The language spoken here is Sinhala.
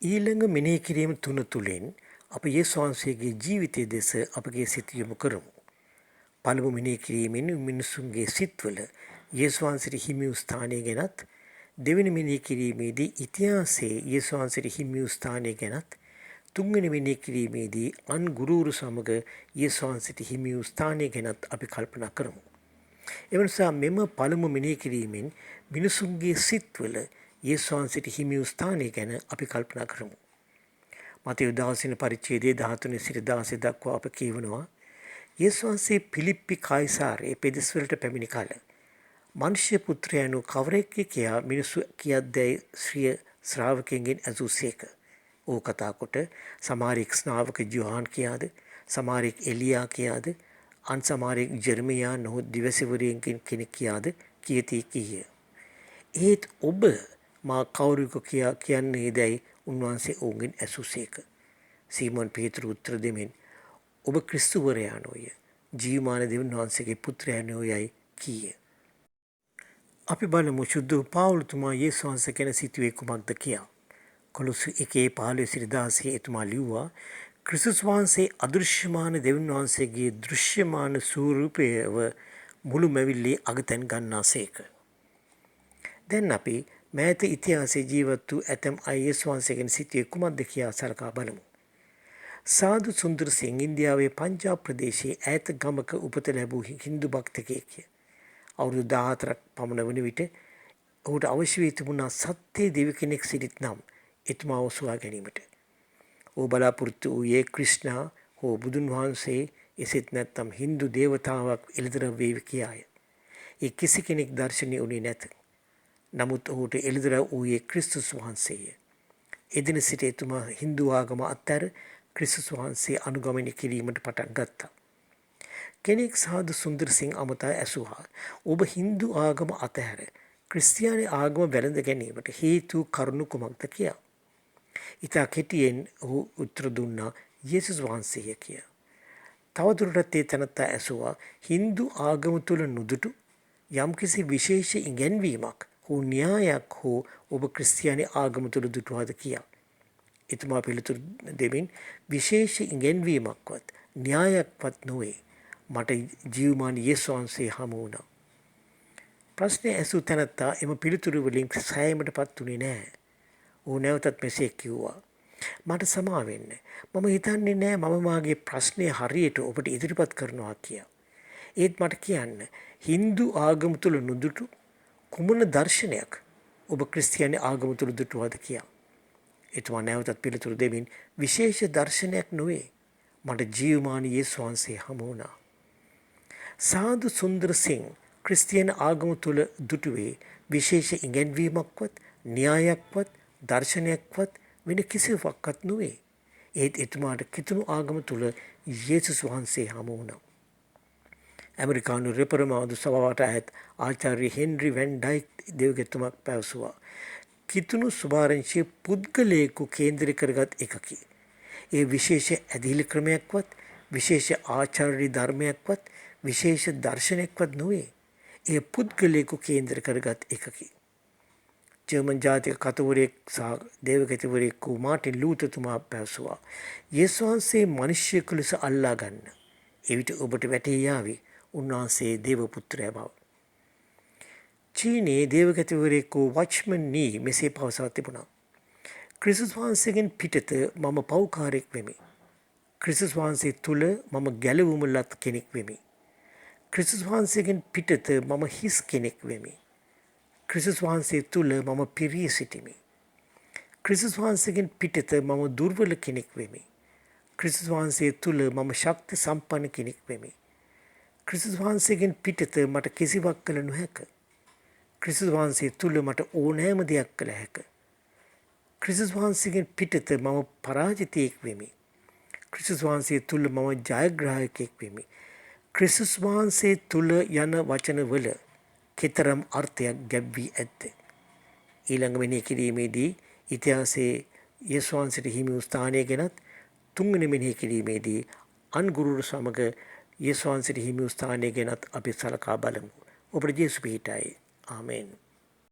ඊළඟ මෙනෙහි කිරීම තුන තුළින් අප යේසුස් වහන්සේගේ ජීවිතය දෙස අපගේ සිත යොමු කරමු. පළමු මෙනෙහි කිරීමෙන් මිනිසුන්ගේ සිත්වල යේසුස් වහන්සේට හිමි වූ ස්ථානය ගැනත්, දෙවෙනි මෙනෙහි කිරීමේදී ඉතිහාසයේ යේසුස් වහන්සේට හිමි වූ ස්ථානය ගැනත්, තුන්වෙනි මෙනෙහි කිරීමේදී අන් ගුරුවරු සමග යේසුස් වහන්සේට හිමි වූ ස්ථානය ගැනත් අපි කල්පනා කරමු. එම නිසා මෙම පළමු මෙනෙහි කිරීමෙන් මිනිසුන්ගේ සිත්වල යේසුස් වහන්සේට හිමි වූ ස්ථානය ගැන අපි කල්පනා කරමු. මතෙව් 16 පරිච්ඡේදයේ 13 සිට 16 දක්වා අප කියවනවා. යේසුස් වහන්සේ පිලිප්පි කායිසාරයේ පෙදෙස්වලට පැමිණි කල මනුෂ්‍ය පුත්‍රයාණෝ කවරෙක්ද කියා මිනිසු කියද්දැයි ශ්‍රාවකයන්ගෙන් ඇසූසේක. ඕ කතා කොට සමහරෙක් ස්නාවක යොහාන් කියාද, සමහරෙක් එලියා කියාද, අන් සමහරෙක් ජෙරමියා නොහොත් දිවසවරයන්ගෙන් කෙනෙක් කියාද කියති කීය. ඒත් ඔබ මා කවුරුක කියන්නේ දැයි උන්වහන්සේ ඔවුන්ගෙන් ඇසූසේක. සීමොන් පේතුරු උත්තර දෙමින් ඔබ ක්‍රිස්තුවරයාණෝය, ජීවමාන දෙවියන් වහන්සේගේ පුත්‍රයාණෝ යයි කීය. අපි බලමු සුදු පාවුලතුමා යේසුස් වහන්සේ ගැන සිතුවේ කුමක්ද කියා. කොලොස්සේ 1:15-16 එතුමා ලිව්වා, ක්‍රිස්තුස් වහන්සේ අදෘශ්‍යමාන දෙවියන් වහන්සේගේ දෘශ්‍යමාන ස්වරූපයව මුළු මැවිල්ලේ අගතැන් ගන්නාසේක. දැන් අපි මෑත ඉතිහාසයේ ජීවත් වූ ඇතැම් අය යේසුස් වහන්සේ ගැන සිතුවේ කුමක්ද කියා සලකා බලමු. සාදු සුන්දර සිං ඉන්දියාවේ පංජාබ් ප්‍රදේශයේ ඈත ගමක උපත ලැබූ හින්දු භක්තකයෙක්ය. අවුරුදු 14ක් පමණ වන විට ඔහුට අවශ්‍ය වී තිබුණා සත්‍ය දෙවි කෙනෙක් සිටිත් නම් එතුමාව සොයා ගැනීමට. ඔහු බලාපොරොත්තු වූයේ ක්‍රිෂ්ණා හෝ බුදුන් වහන්සේ, එසේත් නැත්නම් හින්දු දේවතාවක් එළිදරව් වේවි කියාය. ඒ කිසි කෙනෙක් දර්ශනය වුණේ නැත. නමුත් ඔහුට එළිදරව් වූයේ ක්‍රිස්තුස් වහන්සේය. එදින සිට එතුමා හින්දු ආගම අත්හැර ක්‍රිස්තුස් වහන්සේ අනුගමනය කිරීමට පටන් ගත්තා. කෙනෙක් සාදු සුන්දර සිං අමතා ඇසුවා, ඔබ හින්දු ආගම අතහැර ක්‍රිස්තියානි ආගම වැළඳ ගැනීමට හේතු කරුණු කුමක්ද කියා. ඉතා කෙටියෙන් ඔහු උත්තර දුන්නා, යේසුස් වහන්සේය කියා. තවදුරටත් ඒ තැනැත්තා ඇසුවා, හින්දු ආගම තුළ නුදුටු යම්කිසි විශේෂ ඉගැන්වීමක් හෝ න්‍යායක් හෝ ඔබ ක්‍රිස්තියානි ආගම තුළ දුටුවාද කියා. එතුමා පිළිතුරු දෙමින්, විශේෂ ඉගැන්වීමක්වත් න්‍යායක්වත් නොවේ. මට ජීවමාන යේසුස් වහන්සේ හමු වුණා. ප්‍රශ්නය ඇසූ තැනැත්තා එම පිළිතුරු වලින් සෑයීමට පත් වුණේ නැහැ. ඔහු නැවතත් මෙසේ කිව්වා, මට සමා වෙන්න. මම හිතන්නේ නෑ මම මාගේ ප්‍රශ්නය හරියට ඔබට ඉදිරිපත් කරනවා කියා. ඒත් මට කියන්න, හින්දු ආගම තුළ නුදුටු කුමන දර්ශනයක් ඔබ ක්‍රිස්තියානි ආගම තුළ දුටුවාද කියා. එතුමා නැවතත් පිළිතුරු දෙමින්, විශේෂ දර්ශනයක් නොවේ. මට ජීවමාන යේසුස් වහන්සේ හමු වුණා. සාදු සුන්දර සිං ක්‍රිස්තියානි ආගම තුළ දුටුවේ විශේෂ ඉගැන්වීමක්වත් න්‍යායක්වත් දර්ශනයක්වත් වෙන කිසිවක්වත් නොවේ. ඒත් එතුමාට කිතුණු ආගම තුළ යේසුස් වහන්සේ හමු වුණා. ඇමරිකානු රෙපරමාදු සභාවට අයත් ආචාර්ය හෙන්රි වැන් ඩයික් දෙව්ගැතුමක් පැවසුවා, කිතුණු සුභාරංශය පුද්ගලයෙකු කේන්ද්‍ර කරගත් එකකි. ඒ විශේෂ ඇදහිලි ක්‍රමයක්වත්, විශේෂ ආචාර්ය ධර්මයක්වත්, විශේෂ දර්ශනයක්වත් නොවේ. එය පුද්ගලයෙකු කේන්ද්‍ර කරගත් එකකි. ජර්මන් ජාතික කතුවරයෙක් සහ දේවගතිවරයෙක් වූ මාටින් ලූතරතුමා පැවසුවා, යේසුස් වහන්සේ මිනිසෙකු ලෙස අල්ලා ගන්න. එවිට ඔබට වැටහි යාවි උන්වහන්සේ දේව පුත්‍රයා බව. චීනයේ දේවගතිවරයෙක් වූ වොච්මන් නී මෙසේ පවසා තිබුණා, ක්‍රිස්තුස් වහන්සේගෙන් පිටත මම පව්කාරයෙක් වෙමි. ක්‍රිස්තුස් වහන්සේ තුල මම ගැලවුම ලත් කෙනෙක් වෙමි. ක්‍රිස්තුස් වහන්සේගෙන් පිටත මම හිස් කෙනෙක් වෙමි. ක්‍රිස්තුස් වහන්සේ තුල මම පිරී සිටිමි. ක්‍රිස්තුස් වහන්සේගෙන් පිටත මම දුර්වල කෙනෙක් වෙමි. ක්‍රිස්තුස් වහන්සේ තුල මම ශක්ති සම්පන්න කෙනෙක් වෙමි. ක්‍රිස්තුස් වහන්සේගෙන් පිටත මට කිසිවක් කළ නොහැක. ක්‍රිස්තුස් වහන්සේ තුල මට ඕනෑම දෙයක් කළ හැක. ක්‍රිස්තුස් වහන්සේගෙන් පිටත මම පරාජිතයෙක් වෙමි. ක්‍රිස්තුස් වහන්සේ තුල මම ජයග්‍රාහකයෙක් වෙමි. ක්‍රිස්තුස් වහන්සේ තුල යන වචනවල කෙතරම් අර්ථයක් ගැබ් වී ඇද්ද? ඊළඟ මෙනෙහි කිරීමේදී ඉතිහාසයේ යේසුස් වහන්සේට හිමි වූ ස්ථානය ගැනත්, තුන්වෙනි මෙනෙහි කිරීමේදී අන් ගුරුවරු සමග යේසුස් වහන්සේට හිමි වූ ස්ථානය ගැනත් අපි සලකා බලමු. ඔබට ජේසුස් පිහිටයි. ආමේන්.